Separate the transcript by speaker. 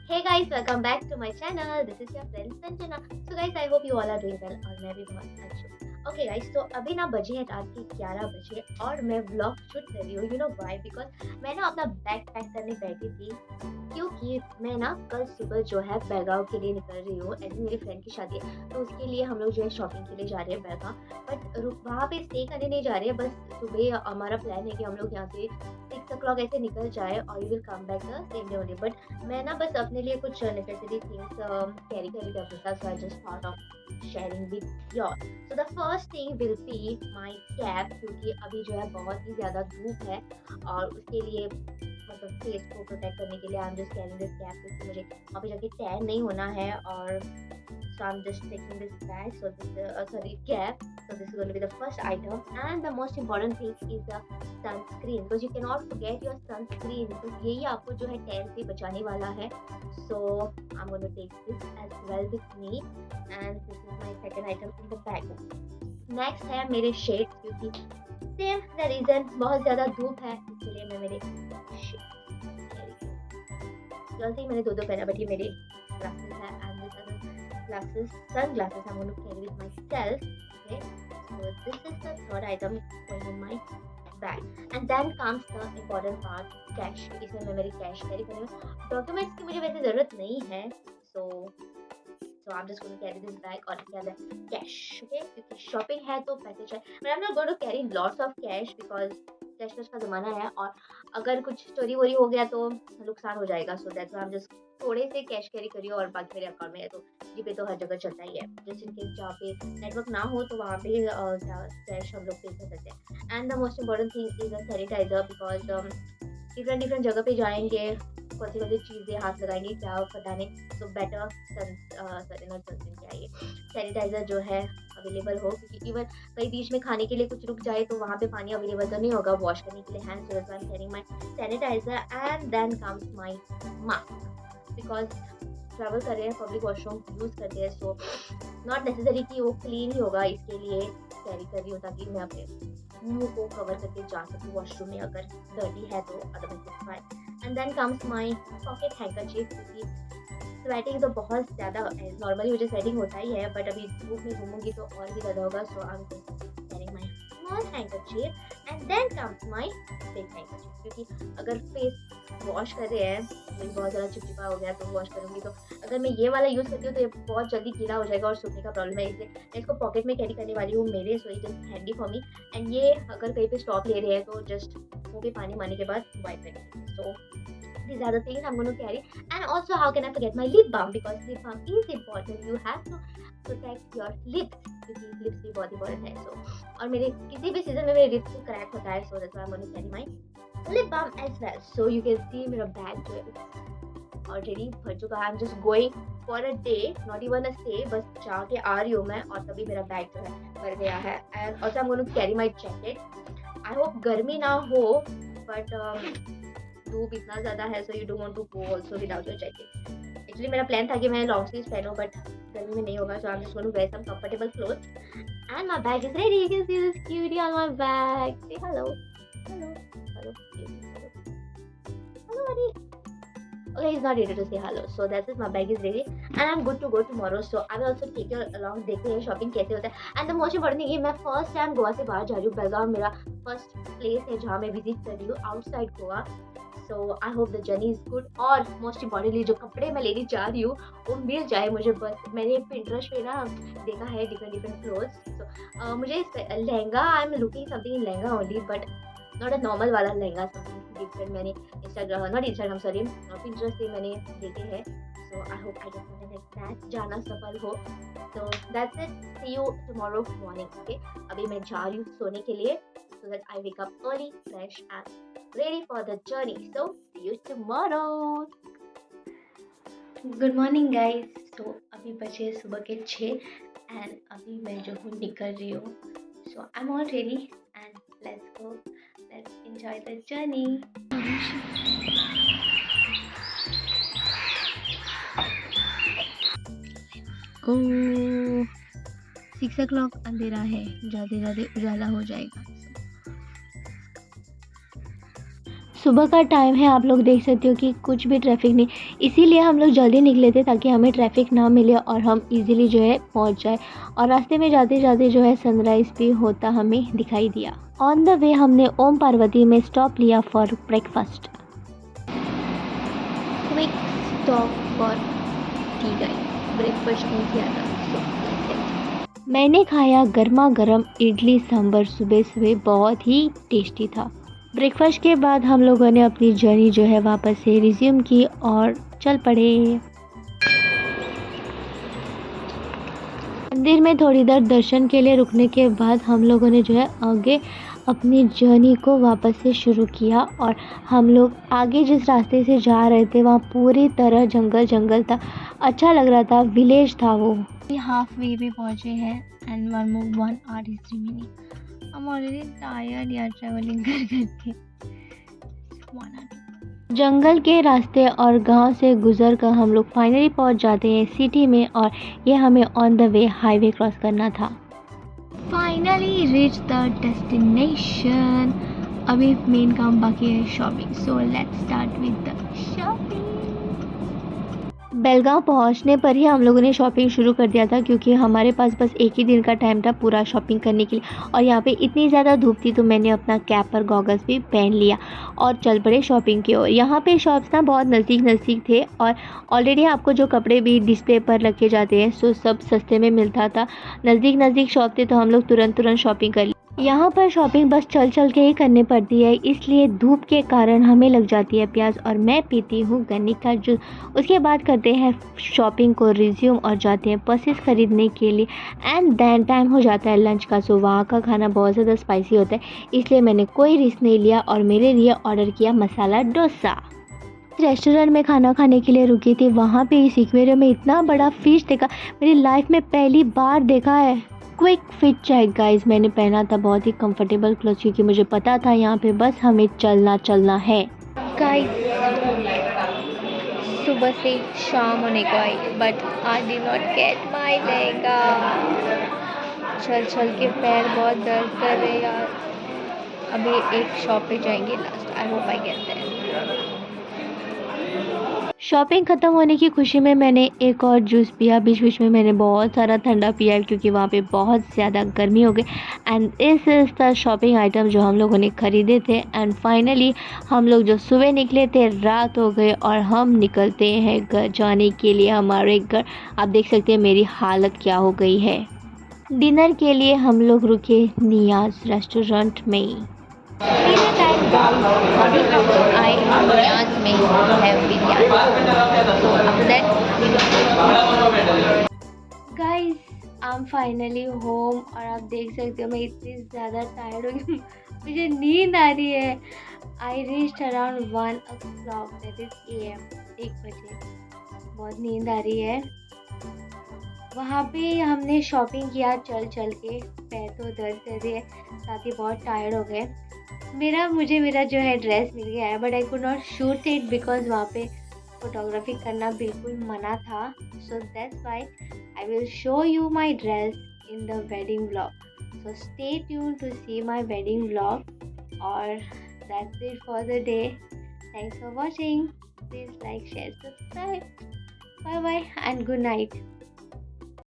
Speaker 1: Hey guys, welcome back to my channel. This is your friend Sanjana. So guys, I hope you all are doing well और मैं भी बहुत अच्छी हूँ. Okay guys, तो अभी ना बजे हैं रात के 11 बजे और मैं व्लॉग शूट कर रही हूँ. You know why? Because मैं ना अपना बैग पैक करने बैठी थी क्योंकि मैं ना कल सुबह जो है बेलगांव के लिए निकल रही हूँ. ऐसे मेरी फ्रेंड की शादी है तो उसके लिए हम लोग जो है शॉपिंग के लिए जा रहे हैं बेलगांव. बट वहाँ पे स्टे करने नहीं जा रहे हैं. बस सुबह हमारा प्लान है कि हम लोग यहाँ से 6 o'clock ऐसे निकल जाए और we will come back the same day only. But मैं ना बस अपने लिए कुछ नेसेसरी थिंग्स कैरी कर रही थी अपने साथ. So I just thought of sharing with your. So the first thing will be my cap क्योंकि अभी जो है बहुत ही ज़्यादा धूप है और उसके लिए मतलब फेस को प्रोटेक्ट करने के लिए आई am just carrying this cap क्योंकि मुझे वहाँ पे जाके टैन नहीं होना है. और so I'm just taking this bag, so this sorry cap. So this is going to be the first item, and the most important thing is the sunscreen because you cannot forget your sunscreen because यही आपको जो है tan से बचाने वाला है. So I'm going to take this as well with me, and this is my second item in the bag. Next है मेरे शेड्स क्योंकि सेम द रीज़न बहुत ज़्यादा धूप है इसलिए मैं मेरे जल्दी मैंने दो पहना बट ये मेरे ग्लासेस है and this other glasses, sunglasses I'm going to carry with myself. Okay, so this is the third item going in my bag. And then comes the important part, cash. इसमें मैं मेरी cash carry कर रही हूँ. Documents की मुझे वैसे ज़रूरत नहीं है. so I'm just going to carry this bag और क्या है cash. Okay, क्योंकि शॉपिंग है तो पैसे चाहिए. But I'm not going to carry lots of cash because cash का ज़माना है और अगर कुछ चोरी वोरी हो गया तो नुकसान हो जाएगा. So that's why I am just थोड़े से कैश कैरी करिए और बाकी मेरे अकाउंट में है तो जीपे तो हर जगह चलता ही है. जस्ट इन केस जहाँ पे नेटवर्क ना हो तो वहाँ पे कैश हम लोग पे कर सकते हैं. And the most important thing is a sanitiser because different जगह पे जाएंगे कौन सी चीज़ें हाथ लगाएंगे क्या पता नहीं. सो बेटर सनस्क्रीन चाहिए. सैनिटाइजर जो है अवेलेबल हो क्योंकि इवन कहीं बीच में खाने के लिए कुछ रुक जाए तो वहाँ पे पानी अवेलेबल तो नहीं होगा वॉश करने के लिए hands. So I am carrying my sanitiser and then comes my mask because travel कर रहे हैं पब्लिक वॉशरूम यूज़ करते हैं. सो नॉट नेसेसरी कि वो क्लीन ही होगा इसके लिए कैरी कर रही हूँ ताकि मैं अपने मुंह को कवर करके जा सकूँ वॉशरूम में अगर डर्टी है तो otherwise it's fine. And then comes my pocket handkerchief क्योंकि स्वेटिंग तो बहुत ज़्यादा नॉर्मली मुझे स्वेटिंग होता ही है बट अभी धूप में घूमूंगी तो और भी ज़्यादा होगा. So I am carrying my small handkerchief and then comes my big handkerchief क्योंकि अगर फेस वॉश कर रहे हैं तो बहुत ज़्यादा चिपचिपा हो गया तो वॉश करूँगी तो अगर मैं ये वाला यूज़ करती हूँ तो ये बहुत जल्दी गीला हो जाएगा और सूखने का प्रॉब्लम है. इसलिए मैं इसको पॉकेट में कैरी करने वाली हूँ मेरे. So it is handy for me. And ये अगर कहीं पे स्टॉप ले रहे हैं तो जस्ट मुँह पे पानी मारने के बाद वाइप करेंगे. सो these are the things I'm going to carry. And also how can I forget my lip balm because lip balm is important. You have to protect your lips क्योंकि lips भी बहुत important है. So और मेरे किसी भी season में मेरे lips को क्रैक होता है. So that's why I'm going to carry my lip balm as well. So you can see मेरा bag जो है ऑलरेडी भर चुका है. I'm just going for a day, not even a stay. बस जाके आ रही हूँ मैं और तभी मेरा बैग जो है भर गया है. And also I'm going to carry my jacket. I hope गर्मी ना हो but धूप इतना ज़्यादा है so you don't want to go also without your jacket. Actually मेरा प्लान था कि मैं लॉन्ग स्लीव्स पहनूं बट गर्मी में नहीं होगा. So I am just going to wear some comfortable clothes and my bag is ready. You can see this cutie on my bag. Say hello hello hello hello buddy. Okay, he's not ready to say hello. So that's it. My bag is ready and I'm good to go tomorrow. So I will also take you along. देखते हैं shopping कैसे होता है. And the most important thing है मैं first time Goa से बाहर जा रही हूँ. बेलगाम मेरा फर्स्ट प्लेस है जहाँ मैं विजिट कर रही हूँ outside Goa. So I hope the journey is good. और मोस्ट इम्पॉर्टेंटली जो कपड़े मैं लेने जा रही हूँ वो मिल जाए मुझे. बस मैंने पिंटरेस्ट पे ना देखा है डिफरेंट क्लोथ्स. सो मुझे lehenga I am looking something in lehenga only but not a normal वाला लहंगा. समथिंग डिफरेंट मैंने इंस्टाग्राम सॉरी पिंटरेस्ट पे मैंने देखे हैं. So I hope I get something like that. जाना सफल हो. So that's it. See you tomorrow morning. Okay अभी मैं जा रही हूँ सोने के लिए so that I wake up early, fresh and ready for the journey. So see you tomorrow. Good morning guys. So अभी बजे सुबह के 6 and अभी मैं जो हूँ निकल रही हूँ. So I'm all ready and let's go. Let's enjoy the journey. Oh, 6 o'clock अंधेरा है. जाते जाते उजाला हो जाएगा. सुबह का टाइम है, आप लोग देख सकते हो कि कुछ भी ट्रैफिक नहीं, इसीलिए हम लोग जल्दी निकले थे ताकि हमें ट्रैफिक ना मिले और हम इजीली जो है पहुंच जाए। और रास्ते में जाते जाते जो है सनराइज़ भी होता हमें दिखाई दिया। ऑन द वे हमने ओम पार्वती में स्टॉप लिया for breakfast. Quick stop for T time, breakfast नहीं किया था। मैंने खाया गर्मा गर्म इडली सांभर सुबह सुबह, बहुत ही टेस्टी था। ब्रेकफास्ट के बाद हम लोगों ने अपनी जर्नी जो है वापस से रिज्यूम की और चल पड़े। मंदिर में थोड़ी देर दर्शन के लिए रुकने के बाद हम लोगों ने जो है आगे अपनी जर्नी को वापस से शुरू किया। और हम लोग आगे जिस रास्ते से जा रहे थे वहाँ पूरी तरह जंगल जंगल था, अच्छा लग रहा था, विलेज था वो। हाफ वे पे पहुँचे हैं and 1 hour is remaining. I'm already tired यार ट्रैवलिंग कर करके। जंगल के रास्ते और गांव से गुजर कर हम लोग फाइनली पहुंच जाते हैं सिटी में, और ये हमें on the way highway cross करना था। Finally reach the destination. अभी मेन काम बाकी है shopping, so let's start with the shopping. Belgaum पहुंचने पर ही हम लोगों ने शॉपिंग शुरू कर दिया था, क्योंकि हमारे पास बस एक ही दिन का टाइम था पूरा शॉपिंग करने के लिए। और यहाँ पे इतनी ज़्यादा धूप थी तो मैंने अपना कैप और गॉगल्स भी पहन लिया और चल पड़े शॉपिंग की ओर। यहाँ पे शॉप्स ना बहुत नज़दीक नज़दीक थे और ऑलरेडी आपको जो कपड़े भी डिस्प्ले पर रखे जाते हैं सो सब सस्ते में मिलता था। नज़दीक नज़दीक शॉप थे तो हम लोग तुरंत शॉपिंग कर ली। यहाँ पर शॉपिंग बस चल चल के ही करनी पड़ती है, इसलिए धूप के कारण हमें लग जाती है प्यास, और मैं पीती हूँ गन्ने का जूस। उसके बाद करते हैं शॉपिंग को रिज्यूम और जाते हैं पसेस खरीदने के लिए। एंड देन टाइम हो जाता है लंच का। सो वहाँ का खाना बहुत ज़्यादा स्पाइसी होता है, इसलिए मैंने कोई रिस्क नहीं लिया और मेरे लिए ऑर्डर किया मसाला डोसा। रेस्टोरेंट में खाना खाने के लिए रुकी थी, वहाँ पे इस एक्वेरियम में इतना बड़ा फिश देखा, मेरी लाइफ में पहली बार देखा है। क्विक फिट चेक गाइस, मैंने पहना था बहुत ही कंफर्टेबल क्लोथ, क्योंकि मुझे पता था यहाँ पे बस हमें चलना है। गाइस सुबह से शाम होने को आई but I did not get my lehenga. चल चल के पैर बहुत दर्द कर रहे यार। अभी एक शॉप पे जाएंगे last, I hope I get that. Shopping ख़त्म होने की खुशी में मैंने एक और जूस पिया। बीच बीच में मैंने बहुत सारा ठंडा पिया क्योंकि वहाँ पे बहुत ज़्यादा गर्मी हो गई। एंड इस द शॉपिंग आइटम जो हम लोगों ने ख़रीदे थे। एंड फाइनली हम लोग जो सुबह निकले थे रात हो गए और हम निकलते हैं घर जाने के लिए हमारे घर। आप देख सकते हैं मेरी हालत क्या हो गई है। डिनर के लिए हम लोग रुके नियाज़ रेस्टोरेंट में। अभी हम आए नियाज़ में है बिरयानी। तो after that guys I am finally home, और आप देख सकते हो मैं इतनी ज़्यादा टायर्ड हो गई, मुझे नींद आ रही है। I reached around 1 o'clock, that is AM, 1 बजे। बहुत नींद आ रही है। वहाँ पे हमने शॉपिंग किया चल चल के, पैर तो दर्द कर रही है, साथ ही बहुत टायर्ड हो गए। मुझे मेरा जो है ड्रेस मिल गया है, but I could not shoot it because वहाँ पे फोटोग्राफी करना बिल्कुल मना था। So that's why I will show you my dress in the wedding vlog. So stay tune to see my wedding vlog. और that's it for the day. Thanks for watching. Please like share subscribe. Bye bye and good night.